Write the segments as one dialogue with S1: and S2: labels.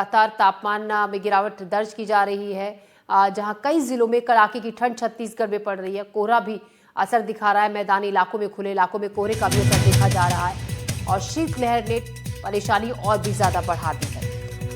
S1: लगातार तापमान में गिरावट दर्ज की जा रही है, जहां कई जिलों में कड़ाके की ठंड छत्तीसगढ़ में पड़ रही है। कोहरा भी असर दिखा रहा है, मैदानी इलाकों में, खुले इलाकों में कोहरे का भी असर देखा जा रहा है और शीतलहर ने परेशानी और भी ज्यादा बढ़ा दी है।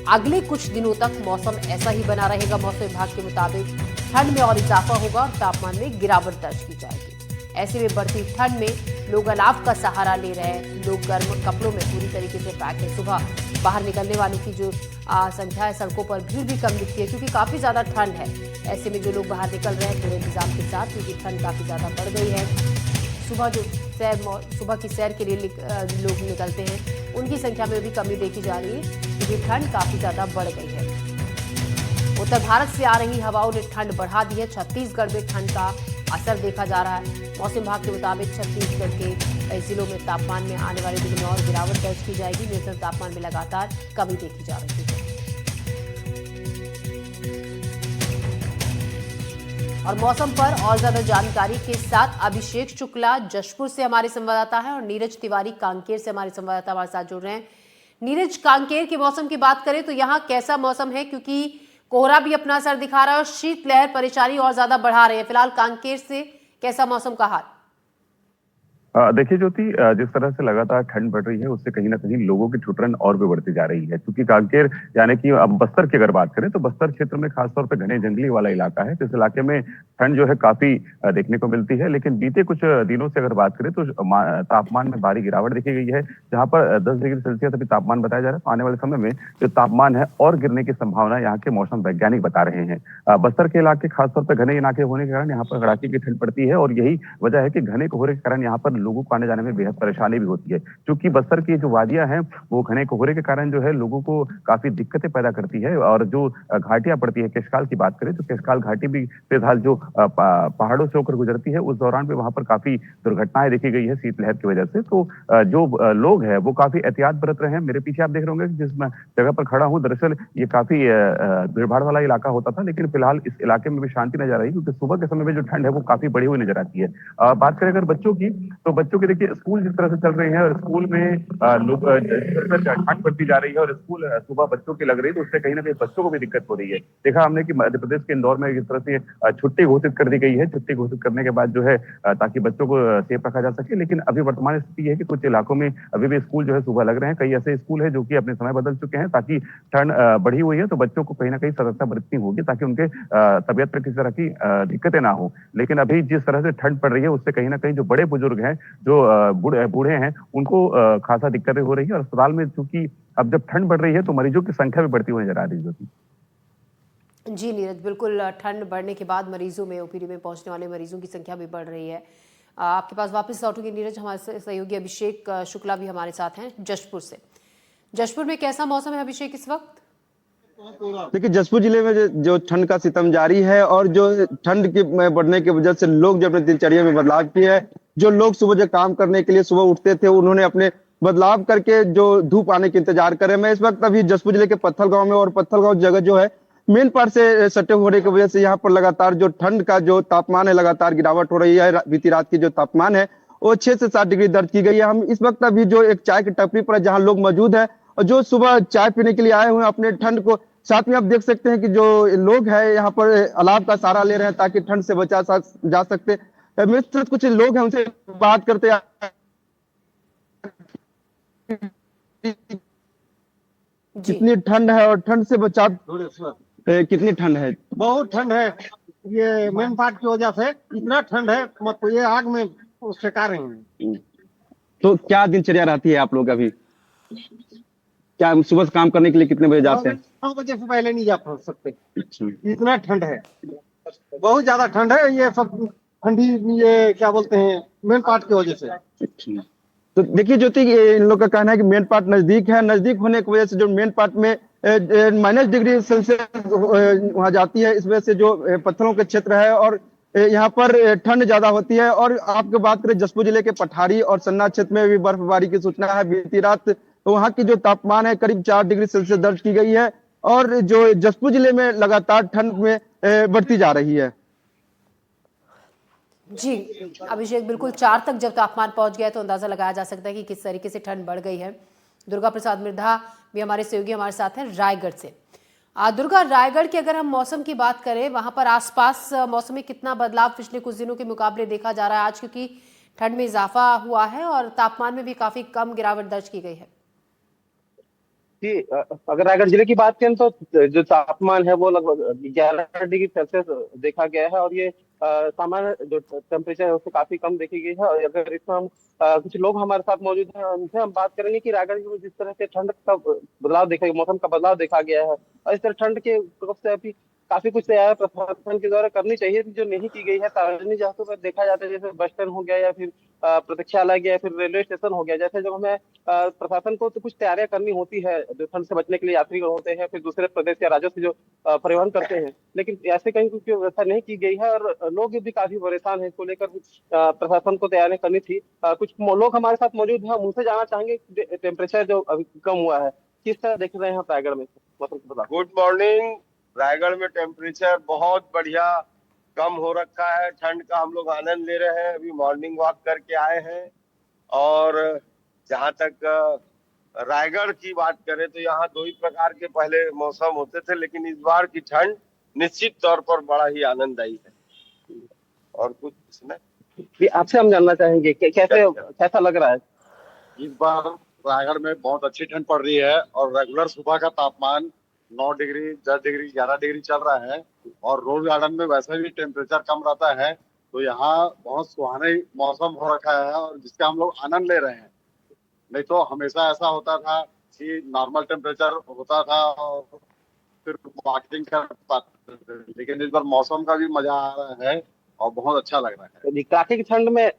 S1: अगले कुछ दिनों तक मौसम ऐसा ही बना रहेगा। मौसम विभाग के मुताबिक ठंड में और इजाफा होगा और तापमान में गिरावट दर्ज की जाएगी। ऐसे में बढ़ती ठंड में लोग अलाव का सहारा ले रहे हैं। लोग गर्म कपड़ों में पूरी तरीके से पैक है। सुबह बाहर निकलने वालों की जो संख्या है, सड़कों पर भीड़ भी कम दिखती है क्योंकि काफ़ी ज़्यादा ठंड है। ऐसे में जो लोग बाहर निकल रहे हैं पूरे इंतजाम के साथ, क्योंकि ठंड काफ़ी ज़्यादा बढ़ गई है। सुबह की सैर के लिए लोग निकलते हैं, उनकी संख्या में भी कमी देखी जा रही है क्योंकि ठंड काफ़ी ज़्यादा बढ़ गई है। उत्तर भारत से आ रही हवाओं ने ठंड बढ़ा दी है। छत्तीसगढ़ में ठंड का असर देखा जा रहा है। मौसम विभाग के मुताबिक छत्तीसगढ़ के कई जिलों में तापमान में आने वाले दिनों में और गिरावट दर्ज की जाएगी। न्यूनतम तापमान में लगातार कमी देखी जा रही है। और मौसम पर और ज्यादा जानकारी के साथ अभिषेक शुक्ला जशपुर से हमारे संवाददाता है और नीरज तिवारी कांकेर से हमारे संवाददाता हमारे साथ जुड़ रहे हैं। नीरज, कांकेर के मौसम की बात करें तो यहाँ कैसा मौसम है, क्योंकि कोहरा भी अपना असर दिखा रहा है और शीतलहर परेशानी और ज्यादा बढ़ा रही है। फिलहाल कांकेर से कैसा मौसम का हाल?
S2: देखिए ज्योति, जिस तरह से लगातार ठंड बढ़ रही है उससे कहीं ना कहीं लोगों की ठुठरन और भी बढ़ती जा रही है, क्योंकि कांकेर यानी कि अब बस्तर की अगर बात करें तो बस्तर क्षेत्र में खासतौर पर घने जंगली वाला इलाका है। इस इलाके में ठंड जो है काफी देखने को मिलती है, लेकिन बीते कुछ दिनों से अगर बात करें तो तापमान में भारी गिरावट देखी गई है। जहां पर 10 डिग्री सेल्सियस अभी तापमान बताया जा रहा है, तो आने वाले समय में जो तापमान है और गिरने की संभावना यहाँ के मौसम वैज्ञानिक बता रहे हैं। बस्तर के इलाके खासतौर पर घने इलाके होने के कारण यहाँ पर कड़ाके की ठंड पड़ती है और यही वजह है कि घने कोहरे के कारण यहाँ पर लोगों को आने जाने में बेहद परेशानी भी होती है। क्योंकि बस्तर की जो वादियां हैं वो घने कोहरे के कारण जो है लोगों को काफी दिक्कतें पैदा करती है। और जो घाटियां पड़ती है, केशकाल की बात करें तो केशकाल घाटी भी फिलहाल जो पहाड़ों से होकर गुजरती है, उस दौरान भी वहां पर काफी दुर्घटनाएं देखी गई है शीतलहर की वजह से। तो जो लोग हैं वो काफी एहतियात बरत रहे हैं। मेरे पीछे आप देख रहे होंगे जिस जगह पर खड़ा हूँ, दरअसल ये काफी भीड़ भाड़ वाला इलाका होता था, लेकिन फिलहाल इस इलाके में भी शांति नजर आ रही है क्योंकि सुबह के समय में जो ठंड है वो काफी बढ़ी हुई नजर आती है। बात करें अगर बच्चों की, तो बच्चों के देखिए स्कूल जिस तरह से चल रहे हैं और स्कूल में लोग ठंड बढ़ती जा रही है और स्कूल सुबह बच्चों की लग रही है, तो उससे कहीं ना कहीं बच्चों को भी दिक्कत हो रही है। देखा हमने कि मध्य प्रदेश के इंदौर में जिस तरह से छुट्टी घोषित कर दी गई है। छुट्टी घोषित करने के बाद जो है ताकि बच्चों को सेफ रखा जा सके, लेकिन अभी वर्तमान स्थिति है कि कुछ इलाकों में अभी भी स्कूल जो है सुबह लग रहे हैं। कई ऐसे स्कूल है जो कि अपने समय बदल चुके हैं ताकि ठंड बढ़ी हुई है, तो बच्चों को कहीं ना कहीं सतर्कता बरतनी होगी ताकि उनके तबियत पर किसी तरह की दिक्कतें ना हो। लेकिन अभी जिस तरह से ठंड पड़ रही है उससे कहीं ना कहीं जो बड़े बुजुर्ग हैं, जो बूढ़े हैं, उनको खासा दिक्कतें हो रही है। और अस्पताल में चूंकि अब जब ठंड बढ़ रही है तो मरीजों की संख्या भी बढ़ती हुई नजर आ रही है।
S1: जी नीरज, बिल्कुल ठंड बढ़ने के बाद मरीजों में, ओपीडी में पहुंचने वाले मरीजों की संख्या भी बढ़ रही है। आपके पास वापस लौटूंगी नीरज। हमारे सहयोगी अभिषेक शुक्ला भी हमारे साथ हैं जशपुर से। जशपुर में कैसा मौसम है अभिषेक इस वक्त?
S3: देखिए, जशपुर जिले में जो ठंड का सितम जारी है और जो ठंड के बढ़ने की वजह से लोग जो अपने दिनचर्या में बदलाव किए हैं, जो लोग सुबह जो काम करने के लिए सुबह उठते थे उन्होंने अपने बदलाव करके जो धूप आने के इंतजार करे। मैं इस वक्त अभी जशपुर जिले के पत्थल गांव में, और पत्थल गांव जगह जो है मेन पार्ट से सटे होने की वजह से यहाँ पर लगातार जो ठंड का जो तापमान है लगातार गिरावट हो रही है। बीती रात की जो तापमान है वो 6 से 7 डिग्री दर्ज की गई है। हम इस वक्त अभी जो एक चाय की टपरी पर जहाँ लोग मौजूद है और जो सुबह चाय पीने के लिए आए हुए हैं अपने ठंड को, साथ में आप देख सकते हैं कि जो लोग हैं यहाँ पर अलाव का सहारा ले रहे हैं ताकि ठंड से जा सकते। मेरे साथ कुछ लोग हैं, उनसे बात करते हैं। कितनी ठंड है और ठंड से बचाव कितनी ठंड है?
S4: बहुत ठंड है। ये मेन पार्ट की वजह से इतना ठंड है, मतलब ये आग में सेका रहे हैं।
S3: तो क्या दिनचर्या रहती है आप लोग अभी? क्या सुबह काम करने के लिए कितने बजे जाते हैं?
S4: 9 बजे से पहले नहीं जा सकते, इतना ठंड है। बहुत ज्यादा ठंड है। ये सब ठंडी, ये क्या बोलते हैं, मेन पार्ट की वजह से।
S3: तो देखिए ज्योति, इन लोग का कहना है कि मेन पार्ट नजदीक है, नजदीक होने की वजह से जो मेन पार्ट में -, डिग्री सेल्सियस वहां जाती है। इस वजह से जो पत्थरों के क्षेत्र है और यहाँ पर ठंड ज्यादा होती है। और आपको बात करें जशपुर जिले के पठारी और सन्ना क्षेत्र में भी बर्फबारी की सूचना है। बीती रात वहां की जो तापमान है करीब 4 डिग्री सेल्सियस दर्ज की गई है और जो जशपुर जिले में लगातार ठंड में बढ़ती जा रही है।
S1: जी अभिषेक, बिल्कुल 4 तक जब तापमान पहुंच गया तो अंदाजा लगाया जा सकता है कि किस तरीके से ठंड बढ़ गई है। दुर्गा प्रसाद मिर्धा भी हमारे सहयोगी हमारे साथ हैं रायगढ़ से। दुर्गा, रायगढ़ की अगर हम मौसम की बात करें, वहां पर आसपास मौसम में कितना बदलाव पिछले कुछ दिनों के मुकाबले देखा जा रहा है आज, क्योंकि ठंड में इजाफा हुआ है और तापमान में भी काफी कम गिरावट दर्ज की गई है।
S4: जी, अगर रायगढ़ जिले की बात करें तो जो तापमान है वो लगभग 11 डिग्री सेल्सियस देखा गया है, और ये सामान्य जो टेम्परेचर है उससे काफी कम देखी गई है। और अगर इसमें हम कुछ लोग हमारे साथ मौजूद हैं, उनसे हम बात करेंगे कि रायगढ़ में जिस तरह से ठंड का बदलाव देखा, मौसम का बदलाव देखा गया है, और इस तरह ठंड के प्रकोप से अभी काफी कुछ तैयारी प्रशासन के द्वारा करनी चाहिए जो नहीं की गई है। सार्वजनिक जगहों पर देखा जाता है, जैसे बस स्टैंड हो गया या फिर प्रतीक्षालय गया, फिर रेलवे स्टेशन हो गया, जैसे जब हमें प्रशासन को तो कुछ तैयारियां करनी होती है जो ठंड से बचने के लिए यात्री होते हैं, फिर दूसरे प्रदेश या राज्यों से जो परिवहन करते हैं, लेकिन ऐसे कहीं कुछ व्यवस्था नहीं की गई है और लोग भी काफी परेशान हैं। इसको लेकर प्रशासन को तैयारियां करनी थी। कुछ लोग हमारे साथ मौजूद हैं, हम उनसे जानना चाहेंगे टेम्परेचर जो अभी कम हुआ है किस तरह देख रहे हैं आप रायगढ़ में मौसम को बता।
S5: Good morning. रायगढ़ में टेम्परेचर बहुत बढ़िया कम हो रखा है। ठंड का हम लोग आनंद ले रहे हैं। अभी मॉर्निंग वॉक करके आए हैं। और जहाँ तक रायगढ़ की बात करें तो यहाँ दो ही प्रकार के पहले मौसम होते थे, लेकिन इस बार की ठंड निश्चित तौर पर बड़ा ही आनंददायी है। और कुछ इसमें
S4: आपसे हम जानना चाहेंगे कैसा लग रहा है
S6: इस बार रायगढ़ में? बहुत अच्छी ठंड पड़ रही है और रेगुलर सुबह का तापमान 9 डिग्री, 10 डिग्री, 11 डिग्री चल रहा है। और रोज गार्डन में वैसे भी टेम्परेचर कम रहता है, तो यहाँ बहुत सुहाना मौसम हो रखा है और जिसका हम लोग आनंद ले रहे हैं। नहीं तो हमेशा ऐसा होता था कि नॉर्मल टेम्परेचर होता था और फिर वॉकिंग कर पाते थे, लेकिन इस बार मौसम का भी मजा आ रहा है और बहुत अच्छा लग रहा है।
S4: कड़ाके की ठंड में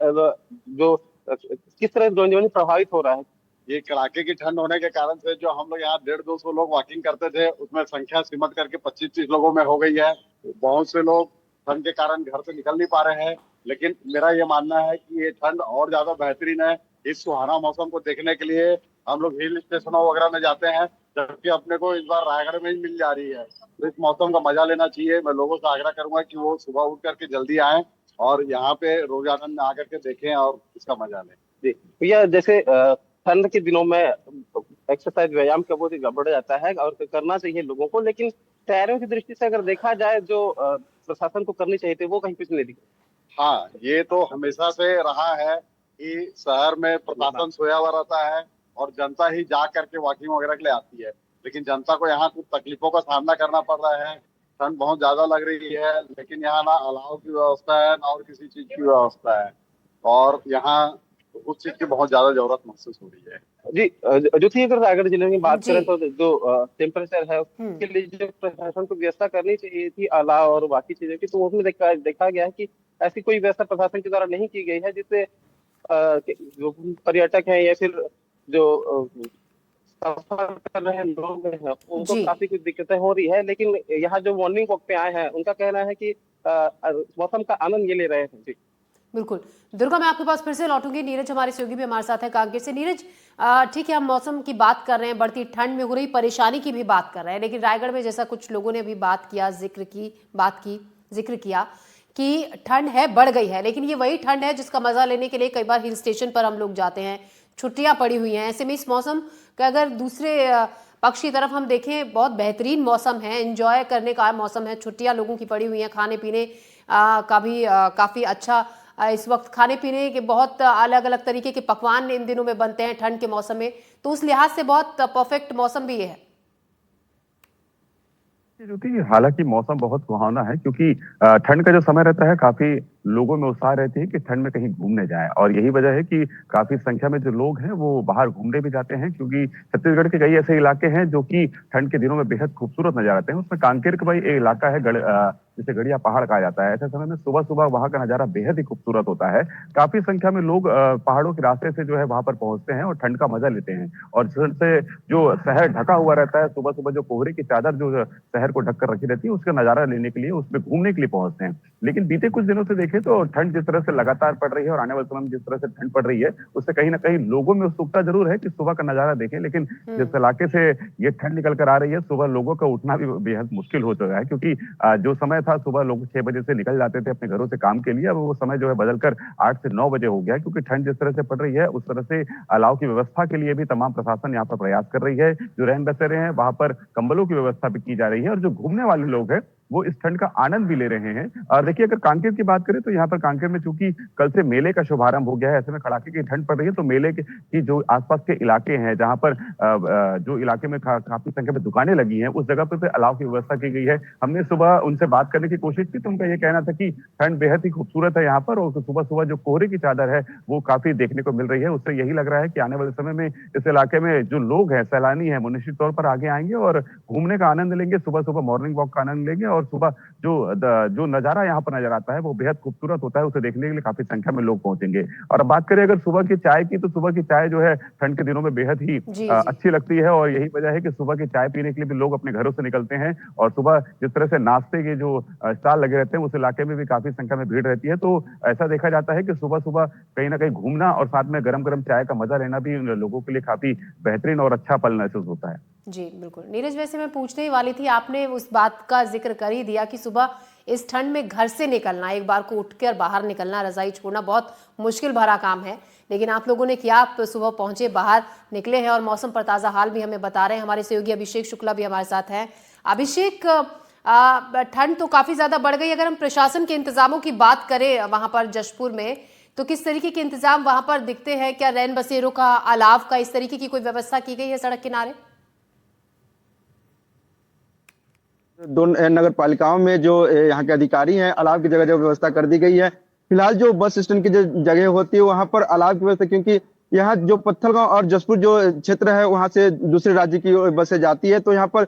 S4: जो किस तरह जनजीवन प्रभावित हो रहा है?
S6: ये कड़ाके की ठंड होने के कारण से जो हम लोग यहाँ 150-200 लोग वॉकिंग करते थे, उसमें संख्या सिमट करके 25-30 लोगों में हो गई है। बहुत से लोग ठंड के कारण घर से निकल नहीं पा रहे हैं, लेकिन मेरा ये मानना है कि ये ठंड और ज्यादा बेहतरीन है। इस सुहाना मौसम को देखने के लिए हम लोग हिल स्टेशनों वगैरह में जाते हैं, जबकि अपने को इस बार रायगढ़ में ही मिल जा रही है। तो इस मौसम का मजा लेना चाहिए। मैं लोगों से आग्रह करूंगा कि वो सुबह उठ करके जल्दी आए और यहाँ पे रोज गार्डन में आकर के देखें और इसका मजा लें।
S4: जी भैया, जैसे ठंड के दिनों में एक्सरसाइज व्यायाम का बहुत ही गड़बड़ जाता है और करना चाहिए लोगों को, लेकिन तैयारियों की दृष्टि से अगर देखा जाए जो प्रशासन को करनी चाहिए थी वो कहीं कुछ नहीं दिखा।
S6: हाँ, ये तो हमेशा से रहा है कि शहर में प्रशासन सोया हुआ रहता है और जनता ही जा करके वॉकिंग वगैरह के लिए आती है, लेकिन जनता को यहाँ कुछ तकलीफों का सामना करना पड़ रहा है। ठंड बहुत ज्यादा लग रही है, लेकिन यहाँ ना अलाव की व्यवस्था है ना और किसी चीज की व्यवस्था है, और यहाँ उस चीज की बहुत ज्यादा जरूरत महसूस हो रही है।
S4: जी जो थी, अगर रायगढ़ जिले की बात करें तो जो टेम्परेचर है उसके लिए जो प्रशासन को व्यवस्था करनी चाहिए थी अलाव और बाकी चीजें की, तो उसमें देखा गया है कि ऐसी कोई व्यवस्था प्रशासन के द्वारा नहीं की गई है, जिससे जो पर्यटक हैं या फिर जो सफर कर रहे लोग हैं उनको काफी कुछ दिक्कतें हो रही है। लेकिन यहाँ जो मॉर्निंग वॉक पे आए हैं उनका कहना है कि मौसम का आनंद ये ले रहे हैं। जी
S1: बिल्कुल। दुर्गा, मैं आपके पास फिर से लौटूंगी। नीरज हमारे सहयोगी भी हमारे साथ है कांकेर से। नीरज, ठीक है, हम मौसम की बात कर रहे हैं, बढ़ती ठंड में हो रही परेशानी की भी बात कर रहे हैं, लेकिन रायगढ़ में जैसा कुछ लोगों ने अभी जिक्र किया कि ठंड है, बढ़ गई है, लेकिन ये वही ठंड है जिसका मजा लेने के लिए कई बार हिल स्टेशन पर हम लोग जाते हैं, छुट्टियां पड़ी हुई हैं। ऐसे में इस मौसम का अगर दूसरे पक्ष की तरफ हम देखें, बहुत बेहतरीन मौसम है, एंजॉय करने का मौसम है, छुट्टियां लोगों की पड़ी हुई हैं, खाने पीने का भी काफ़ी अच्छा इस वक्त खाने पीने के बहुत अलग अलग तरीके के पकवान इन दिनों में बनते हैं ठंड के मौसम में, तो उस लिहाज से बहुत परफेक्ट मौसम भी ये है।
S2: ज्योति, हालांकि मौसम बहुत सुहावना है क्योंकि ठंड का जो समय रहता है, काफी लोगों में उत्साह रहती है कि ठंड में कहीं घूमने जाएं, और यही वजह है कि काफी संख्या में जो लोग हैं वो बाहर घूमने भी जाते हैं, क्योंकि छत्तीसगढ़ के कई ऐसे इलाके हैं जो कि ठंड के दिनों में बेहद खूबसूरत नजर आते हैं। उसमें कांकेर का भाई एक इलाका है जिसे गड़िया पहाड़ कहा जाता है। ऐसे समय में सुबह सुबह वहां का नजारा बेहद ही खूबसूरत होता है। काफी संख्या में लोग पहाड़ों के रास्ते से जो है वहां पर पहुंचते हैं और ठंड का मजा लेते हैं, और से जो शहर ढका हुआ रहता है, सुबह सुबह जो कोहरे की चादर जो शहर को ढककर रखी रहती है, उसका नजारा लेने के लिए, उसमें घूमने के लिए पहुंचते हैं। लेकिन बीते कुछ दिनों से देखे देखें तो ठंड जिस तरह से लगातार पड़ रही है और आने वाले समय में जिस तरह से ठंड पड़ रही है, उससे कहीं ना कहीं लोगों में उत्सुकता जरूर है कि सुबह का नजारा देखें, लेकिन जिस इलाके से ये ठंड निकल कर आ रही है, सुबह लोगों का उठना भी बेहद मुश्किल हो चुका है, क्योंकि जो समय था सुबह लोग 6 बजे से निकल जाते थे अपने घरों से काम के लिए, अब वो समय जो है बदलकर 8 से 9 बजे हो गया है, क्योंकि ठंड जिस तरह से पड़ रही है उस तरह से अलाव की व्यवस्था के लिए भी तमाम प्रशासन यहाँ पर प्रयास कर रही है। जो रैन बसेरे हैं वहां पर कंबलों की व्यवस्था भी की जा रही है, और जो घूमने वाले लोग हैं वो इस ठंड का आनंद भी ले रहे हैं। और देखिए, अगर कांकेर की बात करें तो यहाँ पर कांकेर में चूंकि कल से मेले का शुभारंभ हो गया है, ऐसे में कड़ाके की ठंड पड़ रही है, तो मेले की जो आसपास के इलाके हैं, जहाँ पर जो इलाके में काफी संख्या में दुकानें लगी हैं, उस जगह पर अलाव की व्यवस्था की गई है। हमने सुबह उनसे बात करने की कोशिश की तो उनका ये कहना था कि ठंड बेहद ही खूबसूरत है यहाँ पर, और सुबह सुबह जो कोहरे की चादर है वो काफी देखने को मिल रही है। उससे यही लग रहा है कि आने वाले समय में इस इलाके में जो लोग हैं, सैलानी है, वो निश्चित तौर पर आगे आएंगे और घूमने का आनंद लेंगे, सुबह सुबह मॉर्निंग वॉक का आनंद लेंगे, और सुबह जो नजारा यहाँ पर नजर आता है वो बेहद खूबसूरत होता है, उसे देखने के लिए काफी संख्या में लोग पहुंचेंगे। और अब बात करें अगर सुबह की चाय की, तो सुबह की चाय जो है ठंड के दिनों में बेहद ही अच्छी लगती है, और यही वजह है कि सुबह की चाय पीने के लिए भी लोग अपने घरों से निकलते हैं। और सुबह जिस तरह से नाश्ते के जो स्टॉल लगे रहते हैं, उस इलाके में भी काफी संख्या में भीड़ रहती है, तो ऐसा देखा जाता है कि सुबह सुबह कहीं ना कहीं घूमना और साथ में गरम गरम चाय का मजा लेना भी लोगों के लिए काफी बेहतरीन और अच्छा पल महसूस होता है।
S1: जी बिल्कुल नीरज, वैसे मैं पूछने ही वाली थी, आपने उस बात का जिक्र कर ही दिया कि सुबह इस ठंड में घर से निकलना, एक बार को उठकर बाहर निकलना, रजाई छोड़ना बहुत मुश्किल भरा काम है, लेकिन आप लोगों ने किया, आप सुबह पहुंचे, बाहर निकले हैं और मौसम पर ताज़ा हाल भी हमें बता रहे हैं। हमारे सहयोगी अभिषेक शुक्ला भी हमारे साथ हैं। अभिषेक, ठंड तो काफ़ी ज़्यादा बढ़ गई, अगर हम प्रशासन के इंतजामों की बात करें वहाँ पर जशपुर में, तो किस तरीके के इंतजाम वहाँ पर दिखते हैं? क्या रैन बसेरों का, अलाव का, इस तरीके की कोई व्यवस्था की गई है सड़क किनारे?
S3: दोनों नगर पालिकाओं में जो यहाँ के अधिकारी हैं, अलाव की जगह जगह व्यवस्था कर दी गई है। फिलहाल जो बस स्टैंड की जो जगह होती है वहां पर अलाव की व्यवस्था, क्योंकि यहाँ जो पत्थलगांव और जशपुर जो क्षेत्र है वहां से दूसरे राज्य की बसें जाती है, तो यहाँ पर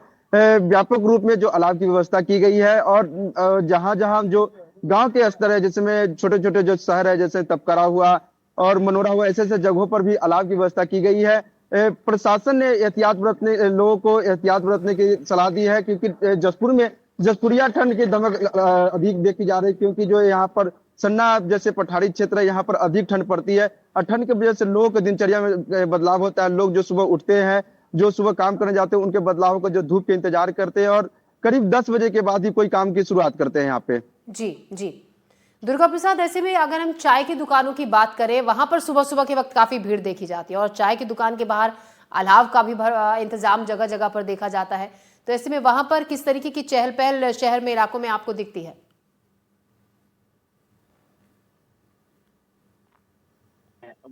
S3: व्यापक रूप में जो अलाव की व्यवस्था की गई है। और जहां जहां जो गांव के स्तर है, जैसे में छोटे छोटे जो शहर है, जैसे तपकरा हुआ और मनोरा हुआ, ऐसे ऐसे जगहों पर भी अलाव की व्यवस्था की गई है। प्रशासन ने लोगों को एहतियात बरतने की सलाह दी है, क्योंकि जशपुर में जशपुरिया ठंड की दमक अधिक देखी जा रही है, क्योंकि जो यहाँ पर सन्ना जैसे पठारी क्षेत्र है, यहाँ पर अधिक ठंड पड़ती है, और ठंड की वजह से लोगों के दिनचर्या में बदलाव होता है। लोग जो सुबह उठते हैं, जो सुबह काम करने जाते हैं, उनके बदलाव को जो धूप के इंतजार करते हैं, और करीब 10 बजे के बाद ही कोई काम की शुरुआत करते हैं यहाँ पे।
S1: जी जी दुर्गा प्रसाद, ऐसे में अगर हम चाय की दुकानों की बात करें, वहां पर सुबह सुबह के वक्त काफी भीड़ देखी जाती है, और चाय की दुकान के बाहर अलाव का भी इंतजाम जगह जगह पर देखा जाता है, तो ऐसे में वहां पर किस तरीके की चहल पहल शहर में, इलाकों में आपको दिखती है?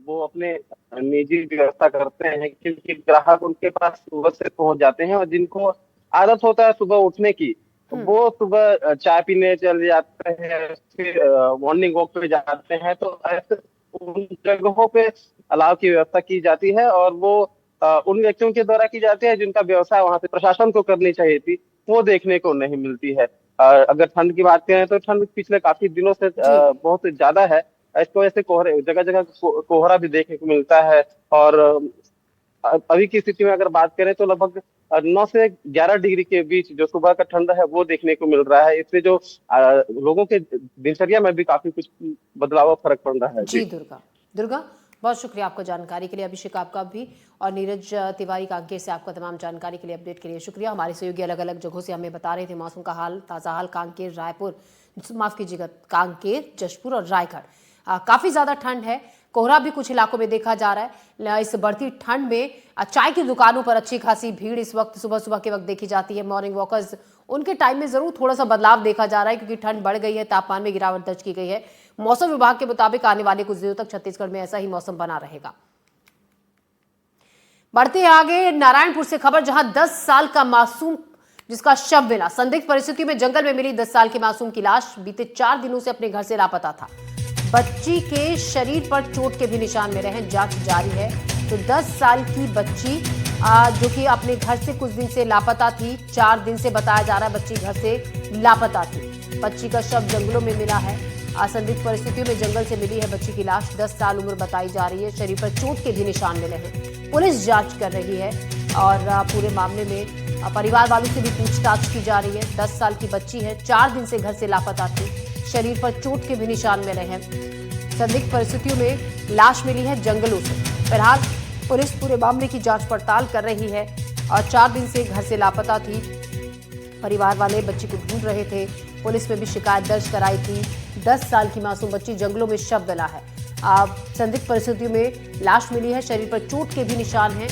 S4: वो अपने निजी व्यवस्था करते हैं, क्योंकि ग्राहक उनके पास सुबह से पहुंच जाते हैं, और जिनको आदत होता है सुबह उठने की, वो सुबह चाय पीने चले जाते हैं, फिर मॉर्निंग वॉक पे जाते हैं। तो ऐसे उन जगहों पे अलाव की व्यवस्था की जाती है, और वो उन व्यक्तियों के द्वारा की जाती है जिनका व्यवसाय वहां पे प्रशासन को करनी चाहिए थी, वो देखने को नहीं मिलती है। अगर ठंड की बात करें तो ठंड पिछले काफी दिनों से बहुत ज्यादा है, इसकी वजह से कोहरे, जगह जगह कोहरा भी देखने को मिलता है। और अभी की स्थिति में अगर बात करें तो लगभग 9 से 11 डिग्री के बीच जो सुबह का ठंड है वो देखने को मिल रहा है। इससे जो लोगों के दिनचर्या में भी काफी कुछ बदलाव, फर्क पड़ रहा है।
S1: जी दुर्गा, बहुत शुक्रिया आपको जानकारी के लिए। अभिषेक आपका भी, और नीरज तिवारी कांकेर से आपका तमाम जानकारी के लिए, अपडेट के लिए शुक्रिया। हमारे सहयोगी अलग अलग जगहों से हमें बता रहे थे मौसम का हाल, ताज़ा हाल कांकेर, रायपुर, माफ कीजिएगा, कांकेर, जशपुर और रायगढ़। काफ़ी ज़्यादा ठंड है, कोहरा भी कुछ इलाकों में देखा जा रहा है। इस बढ़ती ठंड में चाय की दुकानों पर अच्छी खासी भीड़ इस वक्त सुबह सुबह के वक्त देखी जाती है। मॉर्निंग वॉकर्स, उनके टाइम में ज़रूर थोड़ा सा बदलाव देखा जा रहा है, क्योंकि ठंड बढ़ गई है, तापमान में गिरावट दर्ज की गई है। मौसम विभाग के मुताबिक आने वाले कुछ दिनों तक छत्तीसगढ़ में ऐसा ही मौसम बना रहेगा। बढ़ते आगे नारायणपुर से खबर, जहां 10 साल का मासूम जिसका शव मिला, संदिग्ध परिस्थितियों में जंगल में मिली 10 साल के मासूम की लाश बीते 4 दिनों से अपने घर से लापता था। बच्ची के शरीर पर चोट के भी निशान मिले हैं, जांच जारी है। तो 10 साल की बच्ची जो कि अपने घर से कुछ दिन से लापता थी, 4 दिन से बताया जा रहा है बच्ची घर से लापता थी। बच्ची का शव जंगलों में मिला है। असंदिग्ध परिस्थितियों में जंगल से मिली है बच्ची की लाश। 10 साल उम्र बताई जा रही है, शरीर पर चोट के भी निशान मिले हैं। पुलिस जांच कर रही है और पूरे मामले में परिवार वालों से भी पूछताछ की जा रही है। 10 साल की बच्ची है, 4 दिन से घर से लापता थी। शरीर पर चोट के भी निशान मिले हैं। संदिग्ध परिस्थितियों में लाश मिली है जंगलों से। फिलहाल पुलिस पूरे मामले की जांच पड़ताल कर रही है और 4 दिन से घर से लापता थी। परिवार वाले बच्ची को ढूंढ रहे थे। पुलिस में भी शिकायत दर्ज कराई थी। 10 साल की मासूम बच्ची जंगलों में शव मिला है। संदिग्ध परिस्थितियों में लाश मिली है, शरीर पर चोट के भी निशान हैं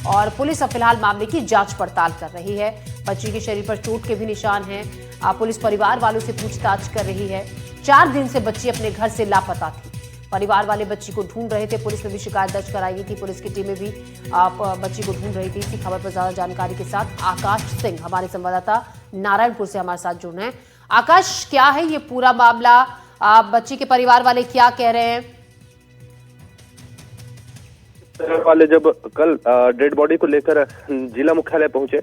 S1: और पुलिस अब फिलहाल मामले की जांच पड़ताल कर रही है। बच्ची के शरीर पर चोट के भी निशान हैं। पुलिस परिवार वालों से पूछताछ कर रही है। 4 दिन से बच्ची अपने घर से लापता थी। परिवार वाले बच्ची को ढूंढ रहे थे। पुलिस में भी शिकायत दर्ज कराई गई थी। पुलिस की टीमें भी बच्ची को ढूंढ रही थी। इसी खबर पर ज्यादा जानकारी के साथ आकाश सिंह हमारे संवाददाता नारायणपुर से हमारे साथ जुड़ रहे हैं। आकाश, क्या है ये पूरा मामला? बच्ची के परिवार वाले क्या कह रहे हैं?
S7: वाले जब कल डेड बॉडी को लेकर जिला मुख्यालय पहुंचे,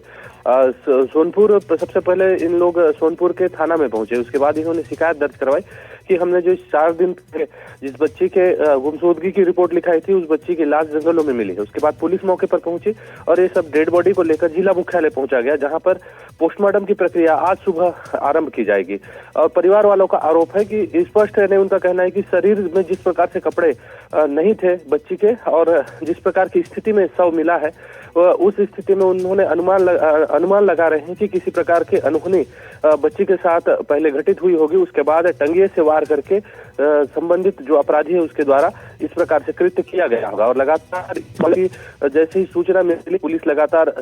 S7: सोनपुर सबसे पहले इन लोग सोनपुर के थाना में पहुंचे। उसके बाद इन्होंने शिकायत दर्ज करवाई कि हमने जो 4 दिन पहले जिस बच्ची के गुमशुदगी की रिपोर्ट लिखाई थी, उस बच्ची की लाश जंगलों में मिली है। उसके बाद पुलिस मौके पर पहुंची और ये सब डेड बॉडी को लेकर जिला मुख्यालय पहुंचा गया, जहां पर पोस्टमार्टम की प्रक्रिया आज सुबह आरंभ की जाएगी। और परिवार वालों का आरोप है कि स्पष्ट है, उनका कहना है कि शरीर में जिस प्रकार से कपड़े नहीं थे बच्ची के और जिस प्रकार की स्थिति में शव मिला है, उस स्थिति में उन्होंने अनुमान लगा रहे हैं कि किसी प्रकार की अनहोनी बच्ची के साथ पहले घटित हुई होगी। उसके बाद टंगिए से वार करके संबंधित जो अपराधी है उसके द्वारा इस प्रकार से कृत्य किया गया होगा। और लगातार जैसे ही सूचना मिली, पुलिस लगातार